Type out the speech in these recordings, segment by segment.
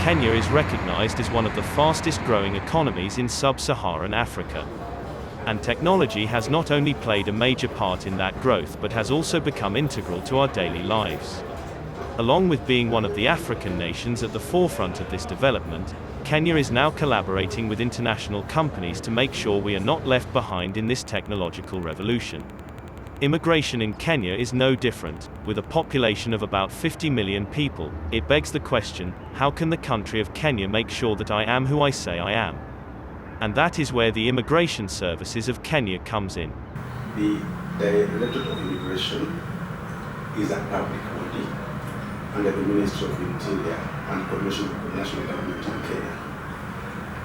Kenya is recognized as one of the fastest growing economies in sub-Saharan Africa. And technology has not only played a major part in that growth but has also become integral to our daily lives. Along with being one of the African nations at the forefront of this development, Kenya is now collaborating with international companies to make sure we are not left behind in this technological revolution. Immigration in Kenya is no different. With a population of about 50 million people, it begs the question, how can the country of Kenya make sure that I am who I say I am? And that is where the Immigration Services of Kenya comes in. The Directorate of Immigration is a public body under the Ministry of Interior and Coordination of the National Government in Kenya.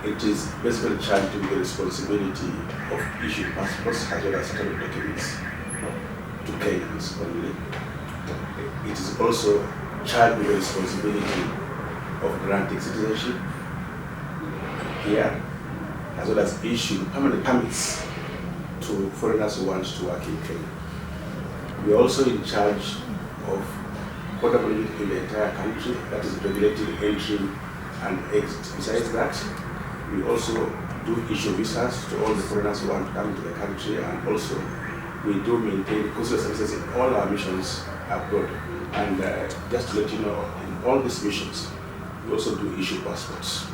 It is basically charged with the responsibility of issuing passports as well as travel documents to Kenyans only. It is also charged with the responsibility of granting citizenship here, as well as issuing permanent permits to foreigners who want to work in Kenya. We are also in charge of border monitoring in the entire country, that is regulating entry and exit. Besides that, we also do issue visas to all the foreigners who want to come into the country, and also we do maintain consular services in all our missions abroad. And just to let you know, in all these missions, we also do issue passports.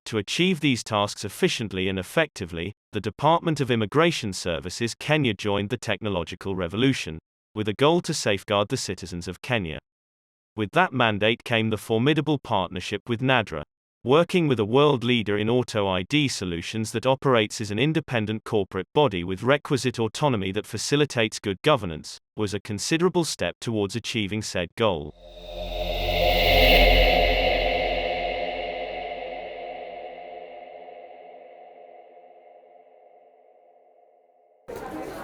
To achieve these tasks efficiently and effectively, the Department of Immigration Services Kenya joined the technological revolution, with a goal to safeguard the citizens of Kenya. With that mandate came the formidable partnership with NADRA. Working with a world leader in auto ID solutions that operates as an independent corporate body with requisite autonomy that facilitates good governance, was a considerable step towards achieving said goal.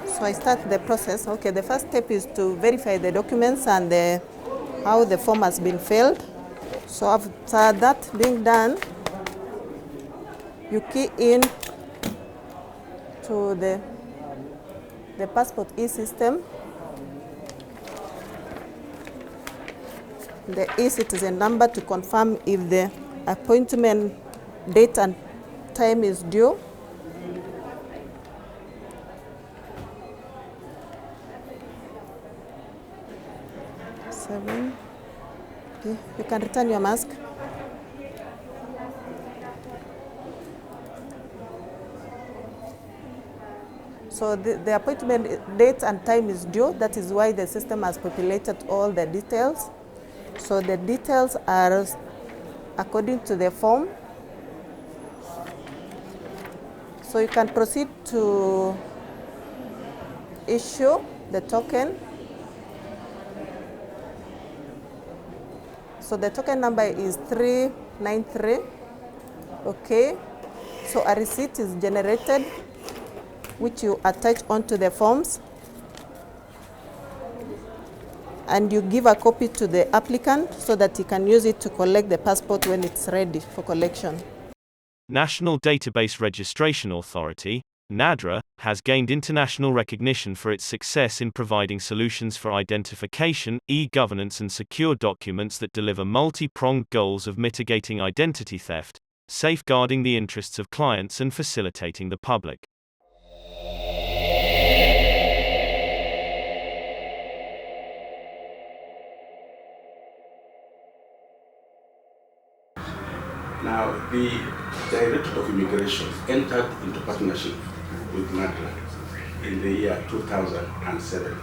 So I start the process. Okay, the first step is to verify the documents and how the form has been filled. So after that being done, you key in to the passport e-system, the e-citizen number to confirm if the appointment date and time is due. Okay. You can return your mask. So the appointment date and time is due. That is why the system has populated all the details. So the details are according to the form. So you can proceed to issue the token. So the token number is 393. Okay. So a receipt is generated, which you attach onto the forms, and you give a copy to the applicant so that he can use it to collect the passport when it's ready for collection. National Database Registration Authority, NADRA, has gained international recognition for its success in providing solutions for identification, e-governance and secure documents that deliver multi-pronged goals of mitigating identity theft, safeguarding the interests of clients and facilitating the public. Now, the Directorate of Immigration entered into partnership with NADRA in the year 2007.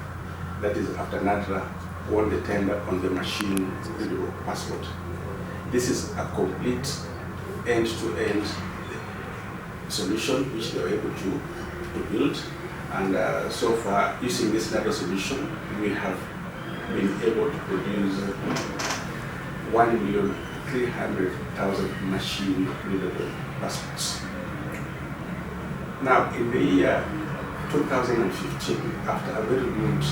That is after NADRA won the tender on the machine-readable passport. This is a complete end-to-end solution which they were able to build. And so far, using this NADRA solution, we have been able to produce 1,300,000 machine-readable passports. Now, in the year 2015, after a very good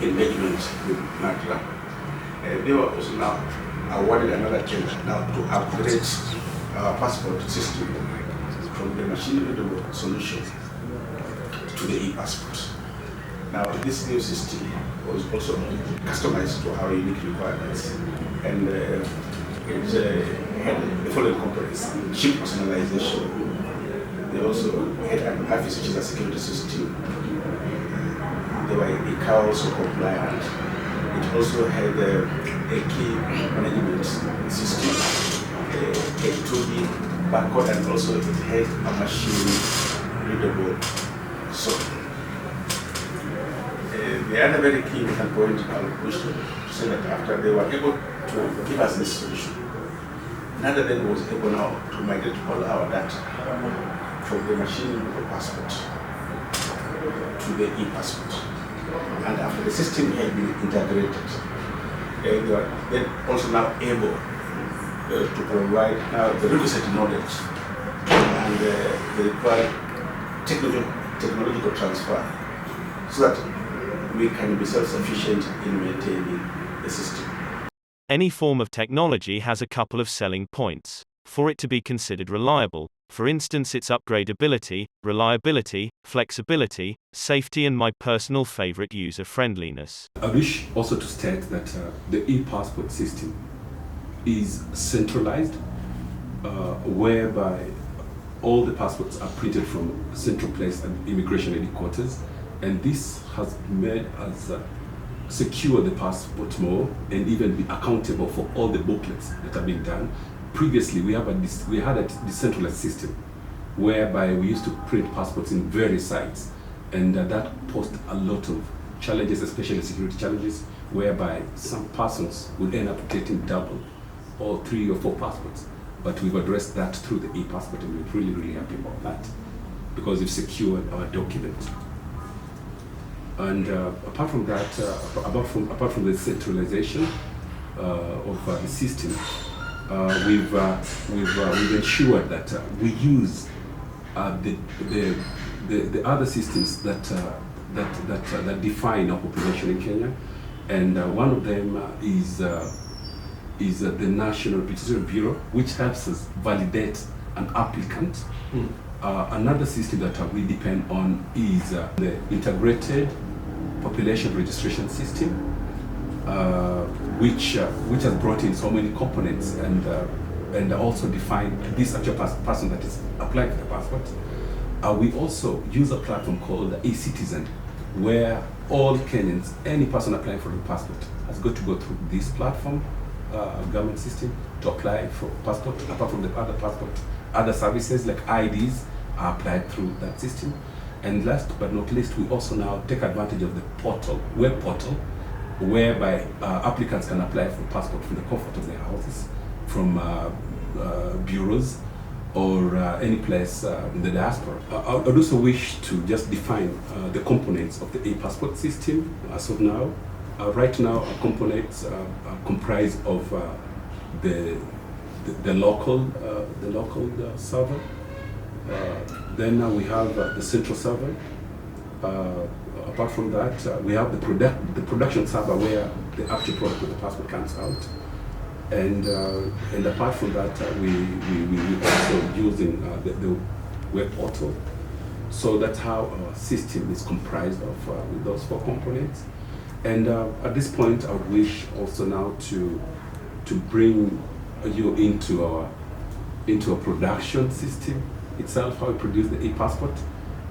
engagement with NADRA, they were also now awarded another tender now to upgrade our passport system from the machine-readable solution to the e-passport. Now, this new system was also customized to our unique requirements, and it had the following components: chip personalization. They also had an AFIS, which is a security system. They were ICAO also compliant. It also had a key management system, a 2D barcode, and also it had a machine readable software. The other very key important point I wish to say that after they were able to give us this solution, another then was able now to migrate all our data from the machine passport to the e-passport. And after the system had been integrated, they were then also now able to provide now the requisite knowledge and the required technological transfer so that we can be self-sufficient in maintaining the system. Any form of technology has a couple of selling points for it to be considered reliable. For instance, its upgradability, reliability, flexibility, safety, and my personal favorite, user-friendliness. I wish also to state that the e-passport system is centralized, whereby all the passports are printed from a central place at immigration headquarters, and this has made us secure the passport more and even be accountable for all the booklets that have been done. Previously, we had a decentralized system whereby we used to print passports in various sites, and that posed a lot of challenges, especially security challenges, whereby some persons would end up getting double or 3 or 4 passports. But we've addressed that through the e-passport, and we're really, really happy about that because we've secured our document. And apart from that, apart from the centralization of the system, we've ensured that we use the other systems that define our population in Kenya, and one of them is the National Representation Bureau, which helps us validate an applicant. Another system that we depend on is the Integrated Population Registration System, which has brought in so many components and also define this actual person that is applying for the passport. We also use a platform called e-Citizen, where all Kenyans, any person applying for the passport, has got to go through this platform, government system, to apply for passport. Apart from the other passport, other services like IDs are applied through that system. And last but not least, we also now take advantage of the portal, web portal, whereby applicants can apply for passport from the comfort of their houses, from bureaus, or any place in the diaspora. I would also wish to just define the components of the e-passport system as of now. Right now, our components are comprised of the local server. Then we have the central server. Apart from that, we have the production server where the actual product of the passport comes out. And apart from that, we also using the web portal. So that's how our system is comprised of with those 4 components. And at this point, I would wish also now to bring you into a production system itself, how we produce the e-passport.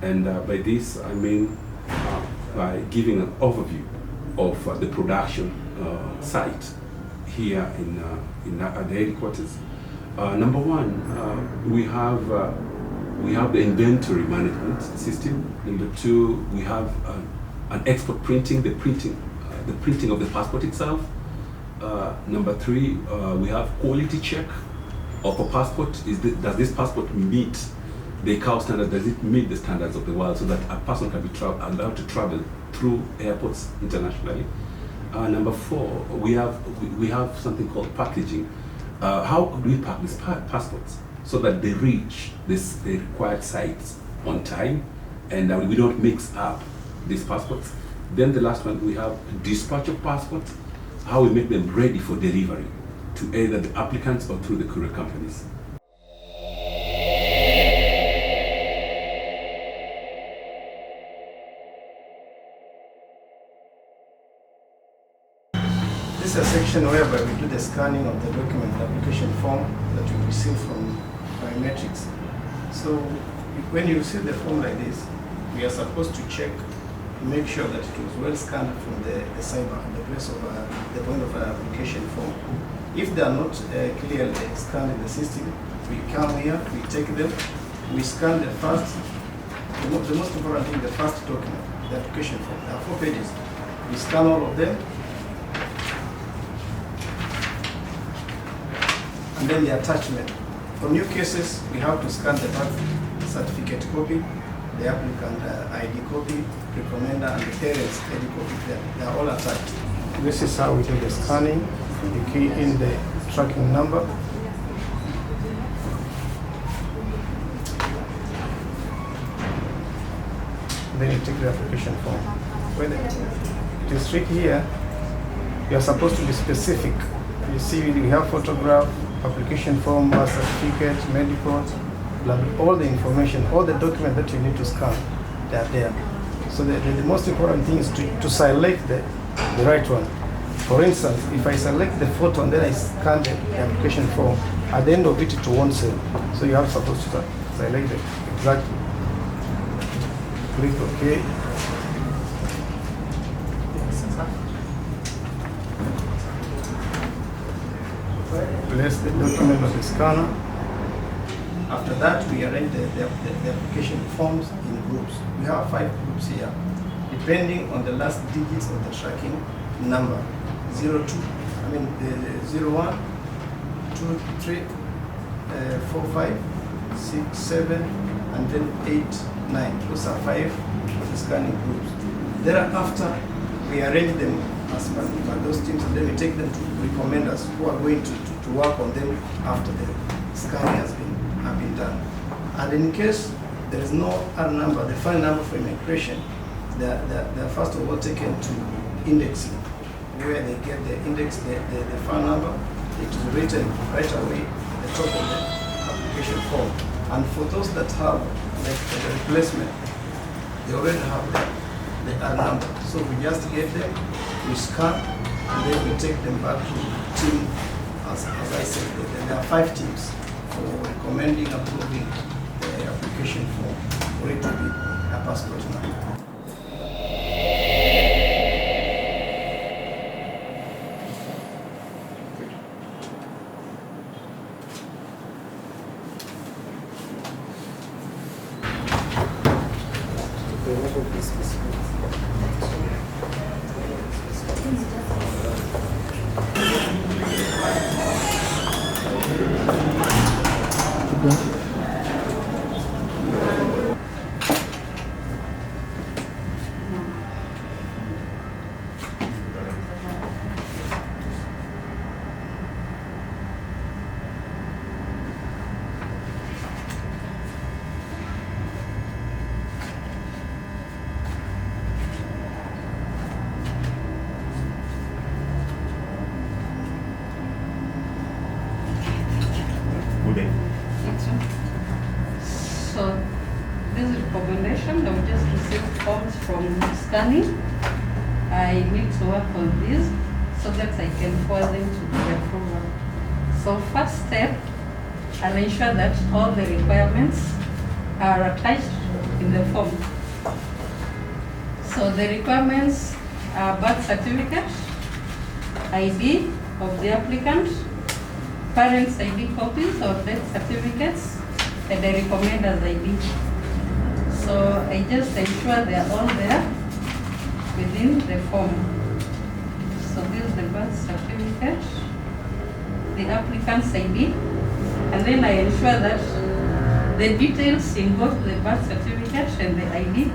And by this, I mean by giving an overview of the production site here at the headquarters. Number one, we have the inventory management system. Number 2, we have an export printing, the printing of the passport itself. Number 3, we have quality check of a passport. Does this passport meet the ICAO standard? Does it meet the standards of the world, so that a person can be allowed to travel through airports internationally? Number 4, we have something called packaging. How do we pack these passports so that they reach the required sites on time, and we don't mix up these passports? Then the last one, we have dispatch of passports, how we make them ready for delivery to either the applicants or through the courier companies. This is a section section whereby we do the scanning of the document, the application form that you receive from biometrics. So when you receive the form like this, we are supposed to check to make sure that it was well scanned from the cyber, the place of the point of application form. If they are not clearly scanned in the system, we come here, we take them, we scan the first, the most important thing, the first document, the application form. There are 4 pages. We scan all of them, and then the attachment. For new cases, we have to scan the birth certificate copy, the applicant ID copy, recommender, and the parents' ID copy. They are all attached. This is how we do the scanning. You key in the tracking number. Then you take the application form. When it is tricky here, you are supposed to be specific. You see, we have photograph, application form, birth certificate, medical, all the information, all the documents that you need to scan, they are there. So the most important thing is to select the right one. For instance, if I select the photo and then I scan the application form, at the end of it, it won't save. So you are supposed to select the exact. Click OK. Place the document on the scanner. After that, we arrange the application forms in groups. We have 5 groups here, depending on the last digits of the tracking number. 02, I mean the 01, 2, 3, 4, 5, 6, 7, and then 8, 9. Those are 5 scanning groups. Thereafter, we arrange them as per those teams, and then we take them to recommenders who are going to work on them after the scanning has been done. And in case there is no R number, the file number for immigration, they are first of all taken to indexing, where they get the index, the file number. It is written right away at the top of the application form. And for those that have the replacement, they already have the R number. So we just get them, we scan, and then we take them back to team. As I said, there are 5 teams for recommending, approving the application form for it to be a passport now. So this recommendation, I've just received forms from scanning. I need to work on this so that I can forward them to the approval. So first step, I'll ensure that all the requirements are attached in the form. So the requirements are birth certificate, ID of the applicant, parents' ID copies or death certificates, and the recommender's ID. So I just ensure they are all there within the form. So this is the birth certificate, the applicant's ID, and then I ensure that the details in both the birth certificate and the ID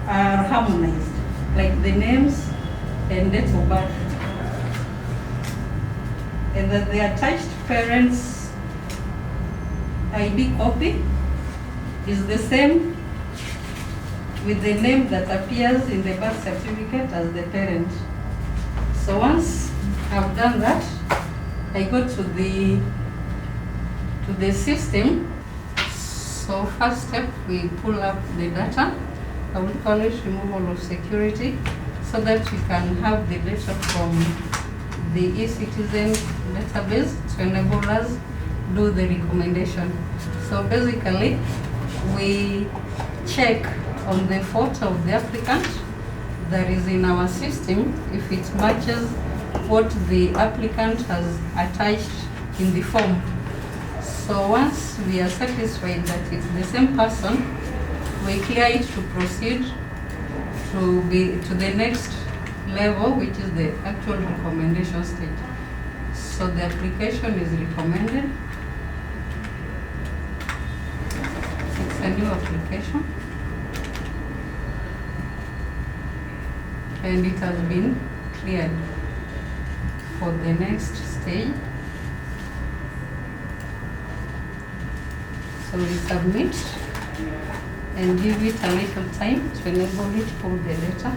are harmonized, like the names and date of birth. And that the attached parent's ID copy is the same with the name that appears in the birth certificate as the parent. So once I've done that, I go to the system. So first step, we pull up the data. I will call it removal of security so that we can have the data from the e-citizen database to enable us do the recommendation. So basically, we check on the photo of the applicant that is in our system if it matches what the applicant has attached in the form. So once we are satisfied that it's the same person, we clear it to proceed to the next level, which is the actual recommendation stage. So the application is recommended. It's a new application. And it has been cleared for the next stage. So we submit and give it a little time to enable it to pull the data.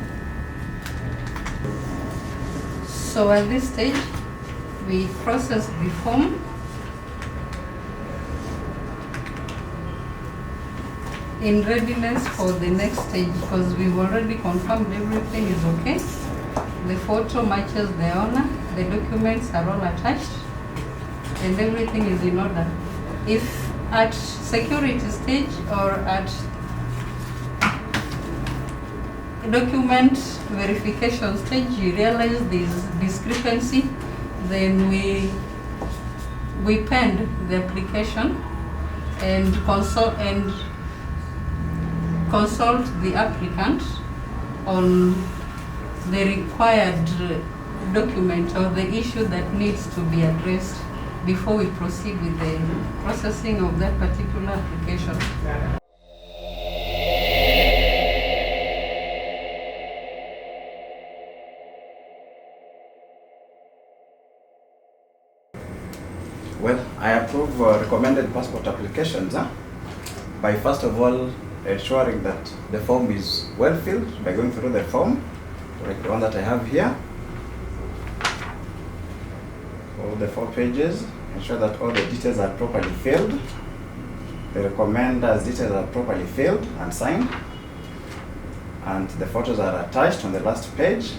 So at this stage, we process the form in readiness for the next stage, because we've already confirmed everything is okay. The photo matches the owner, the documents are all attached, and everything is in order. If at security stage or at document verification stage you realize this discrepancy, then we pend the application and consult the applicant on the required document or the issue that needs to be addressed before we proceed with the processing of that particular application. Well, I approve recommended passport applications by first of all ensuring that the form is well filled by going through the form, like the one that I have here. All the 4 pages, ensure that all the details are properly filled. The recommender's details are properly filled and signed. And the photos are attached on the last page.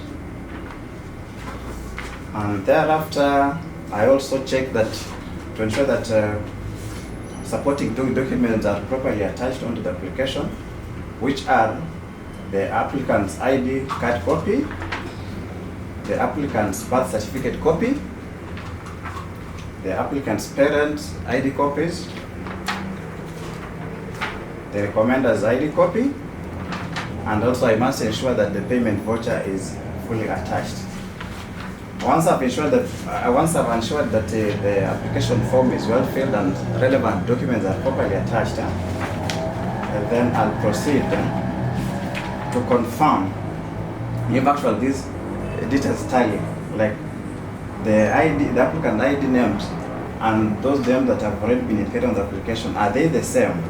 And thereafter, I also check that to ensure that supporting documents are properly attached onto the application, which are the applicant's ID card copy, the applicant's birth certificate copy, the applicant's parents' ID copies, the recommender's ID copy, and also I must ensure that the payment voucher is fully attached. Once I've ensured that the application form is well filled and relevant documents are properly attached, and then I'll proceed to confirm if actually these details tally, like the applicant ID names and those names that have already been indicated on the application, are they the same?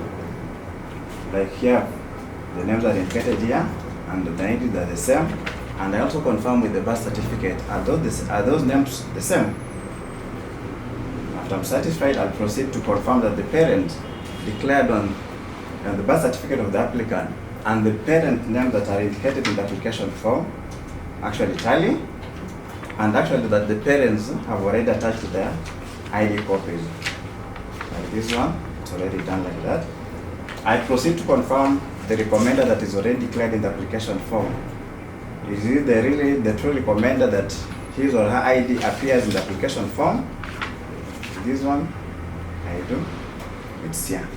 Like here, the names are indicated here, and the IDs are the same. And I also confirm with the birth certificate, are those names the same? After I'm satisfied, I'll proceed to confirm that the parent declared on the birth certificate of the applicant and the parent names that are indicated in the application form actually tally, and actually that the parents have already attached their ID copies. Like this one, it's already done like that. I proceed to confirm the recommender that is already declared in the application form. Is it the true recommender that his or her ID appears in the application form? This one, I do. It's here.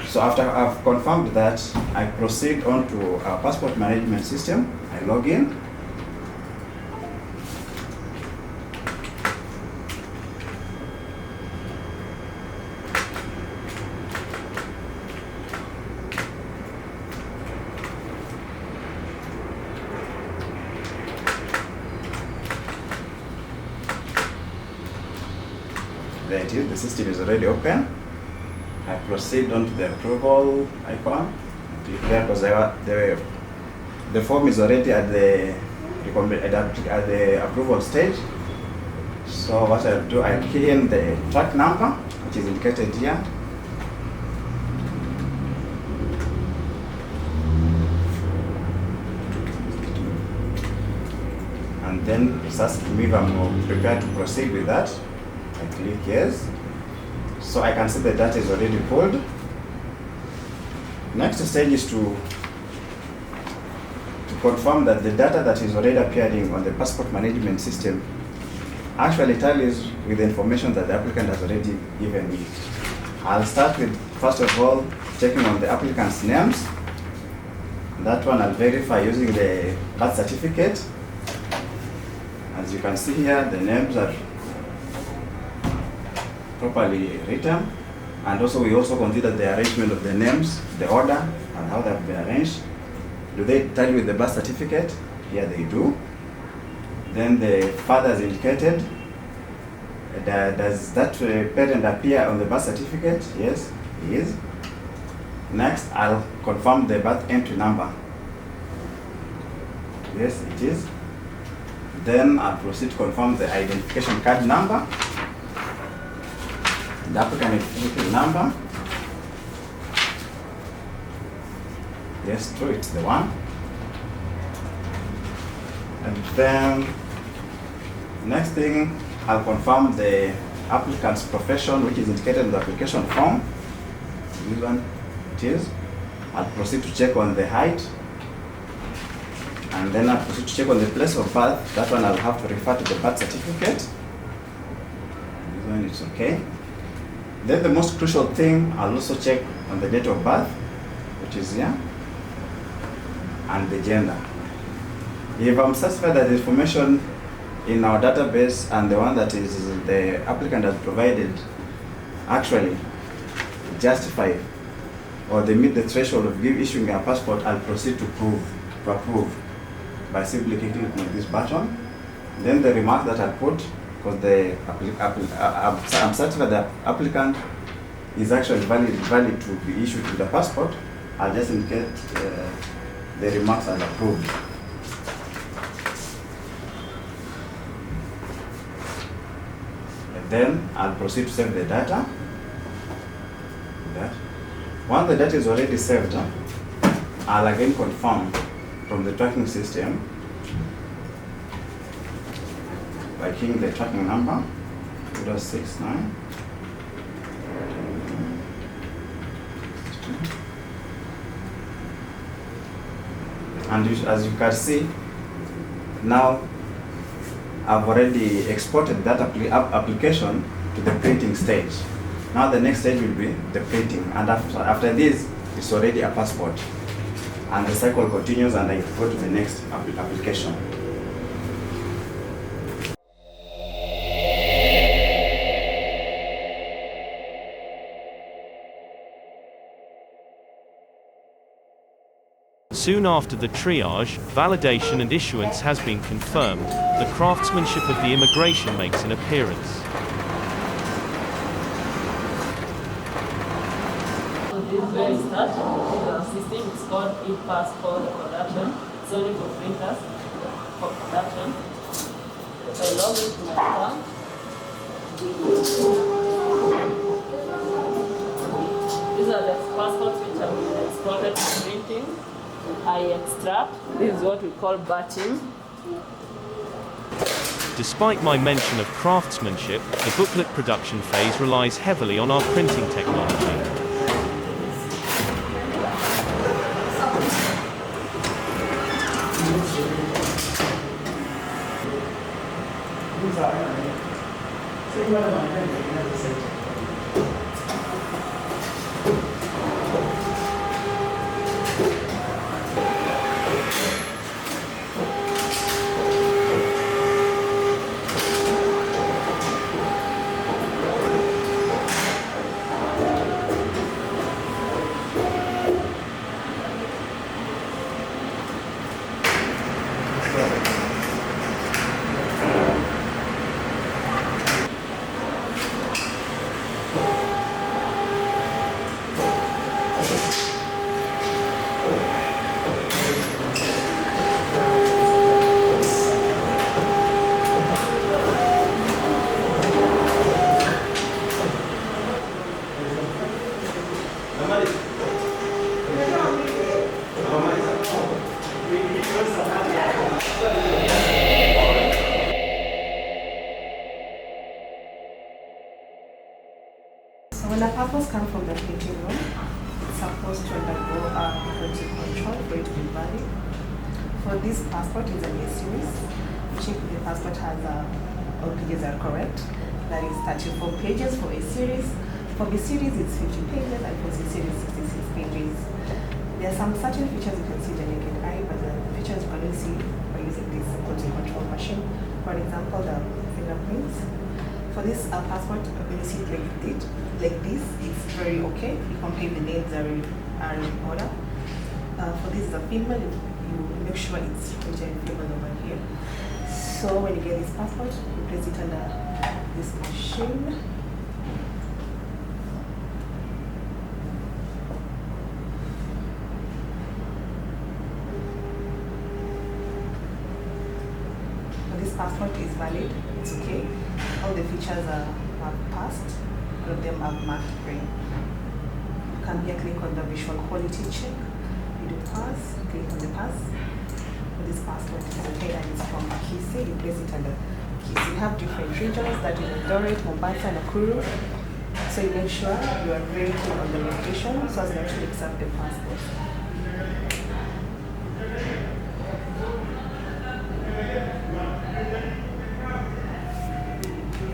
So after I've confirmed that, I proceed on to our passport management system. I log in. There it is, the system is already open. I proceed on to the approval icon. Because the form is already at the approval stage. So what I'll do, I'll key in the track number, which is indicated here. And and then it's asking me if I'm prepared to proceed with that. I click yes. So I can see the data is already pulled. Next stage is to confirm that the data that is already appearing on the passport management system actually tallies with the information that the applicant has already given me. I'll start with, first of all, checking on the applicant's names. That one I'll verify using the birth certificate. As you can see here, the names are properly written. And also we also consider the arrangement of the names, the order, and how they have been arranged. Do they tally with the birth certificate? Here they do. Then the father is indicated. Does that parent appear on the birth certificate? Yes, he is. Next, I'll confirm the birth entry number. Yes, it is. Then I'll proceed to confirm the identification card number, the applicant identification number. Yes, true, it's the one. And then, next thing, I'll confirm the applicant's profession, which is indicated in the application form. This one it is. I'll proceed to check on the height. And then I'll proceed to check on the place of birth. That one I'll have to refer to the birth certificate. This one is okay. Then the most crucial thing, I'll also check on the date of birth, which is here, and the gender. If I'm satisfied that the information in our database and the one that is the applicant has provided actually justify or they meet the threshold of issuing a passport, I'll proceed to approve by simply clicking on this button. Then the remark that I put, because I'm satisfied that the applicant is actually valid to be issued with the passport, I'll just indicate the remarks as approved. And then I'll proceed to save the data. Once the data is already saved, I'll again confirm from the tracking system by keying the tracking number 069. And as you can see, now I've already exported that application to the printing stage. Now the next stage will be the printing, and after this, it's already a passport. And the cycle continues, and I go to the next application. Soon after the triage, validation and issuance has been confirmed, the craftsmanship of the immigration makes an appearance. This system is called Epassport production. It's only for printers for production. If I log into my account, these are the passports which have been exported for printing. I extract. This is what we call batching. Despite my mention of craftsmanship, the booklet production phase relies heavily on our printing technology. So when the passports come from the printing room, it's supposed to undergo a quality control for it to be valid. For this passport is a A series. We check if the passport has all pages are correct. That is 34 pages for A series. For B series it's 50 pages and for C series 66 pages. There are some certain features you can see the naked eye, but the features you can only see by using this quality control machine. For example, the fingerprints. For this passport, when you see it like this, it's very okay. You can pay the names are in order. For this, the firmware, you make sure it's written firmware over here. So when you get this passport, you place it under this machine. This passport is valid, it's okay. All the features are passed, all of them are marked green. You can here click on the visual quality check. You do pass, click on the pass. This passport is okay and it's from Kisi. You place it under Kisi. You have different regions, that is Eldoret, Mombasa, and Nakuru. So you make sure you are very keen on the location so as not to mix up the passport.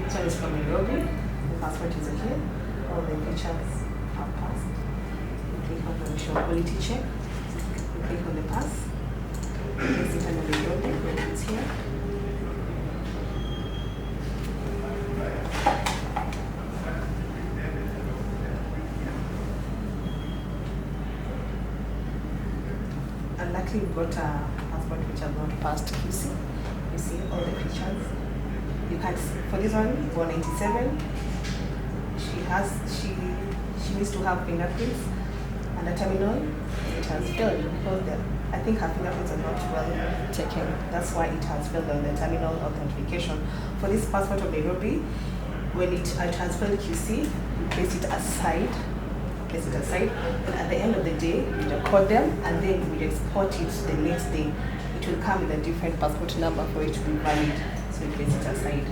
So it's from Nairobi. The passport is okay. All the features are passed. You click on the visual quality check. You click on the pass. Place it under Nairobi when it's here. And luckily we've got a passport which has not passed QC. You see all the features. You can see, for this one, 197. She needs to have fingerprints, and the terminal it has failed because I think her fingerprints are not well taken. That's why it has failed on the terminal authentication. For this passport of Nairobi, when it has failed QC, you place it aside. But at the end of the day, you record them and then we export it the next day. It will come with a different passport number for it to be valid. So you place it aside.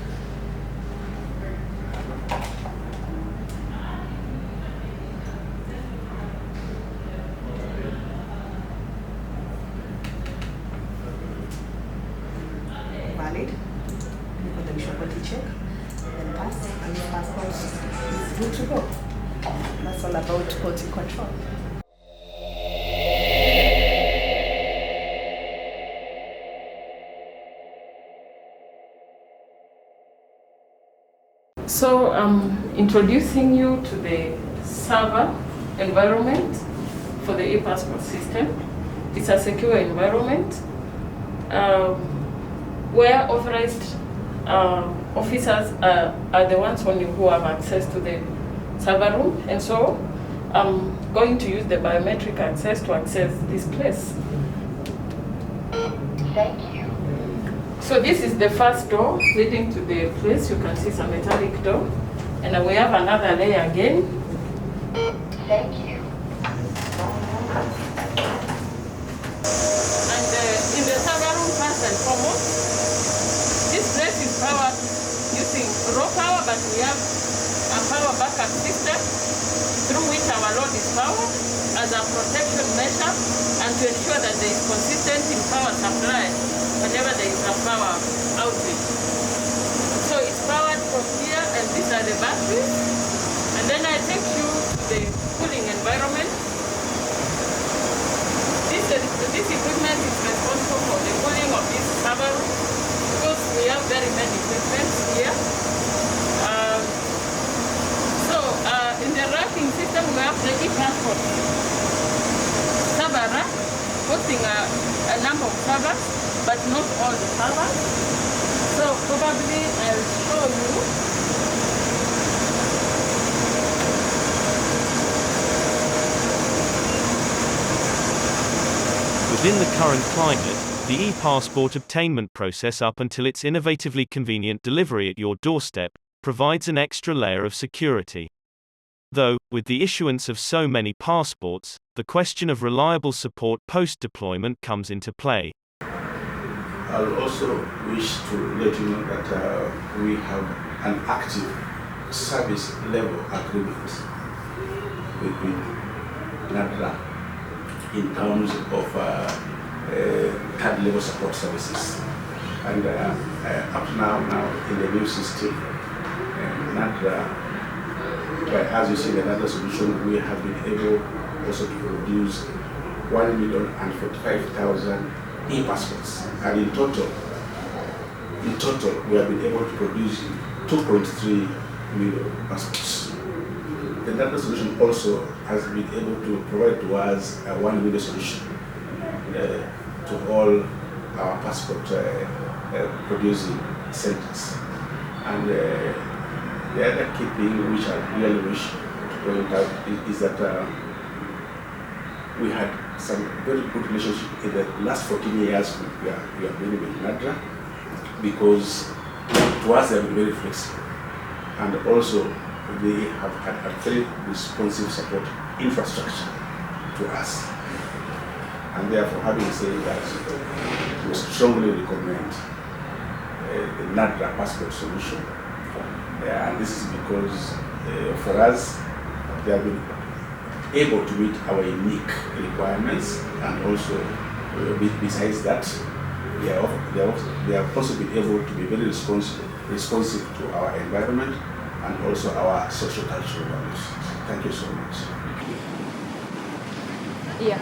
Valid. You put the visual quality check, then pass, and your passport is good to go. That's all about quality control. So I'm introducing you to the server environment for the Epassport system. It's a secure environment where authorized officers are the ones only who have access to the server room, and so I'm going to use the biometric access to access this place. Thank you. So this is the first door leading to the place. You can see some metallic door, and we have another layer again. Thank you. And in the server room, first and foremost, this place is powered using raw power, but we have a power backup system through which our load is powered as a protection measure and to ensure that there is consistent in power supply whenever there is a power outage. So it's powered from here, and these are the batteries. And then I take you to the cooling environment. This equipment is responsible for the cooling of this server room because we have very many equipment here. In the racking system, we have the Epassport server rack hosting a number of servers, but not all the servers. So probably I'll show you. Within the current climate, the Epassport obtainment process up until its innovatively convenient delivery at your doorstep provides an extra layer of security. Though, with the issuance of so many passports, the question of reliable support post-deployment comes into play. I'll also wish to let you know that we have an active service level agreement with NADRA in terms of third level support services. And up to now in the new system, NADRA, as you see the NADRA solution, we have been able also to produce 1,045,000 e-passports. And in total, we have been able to produce 2.3 million passports. The NADRA solution also has been able to provide to us a 1 million solution to all our passport producing centers. And the other key thing which I really wish to point out is that we had some very good relationship in the last 14 years we are dealing with NADRA, because to us they have been very flexible, and also they have had a very responsive support infrastructure to us. And therefore, having said that, we strongly recommend the NADRA passport solution. And this is because for us, they have been able to meet our unique requirements, and also besides that, they have also been able to be very responsive to our environment and also our social cultural values. Thank you so much. Yeah.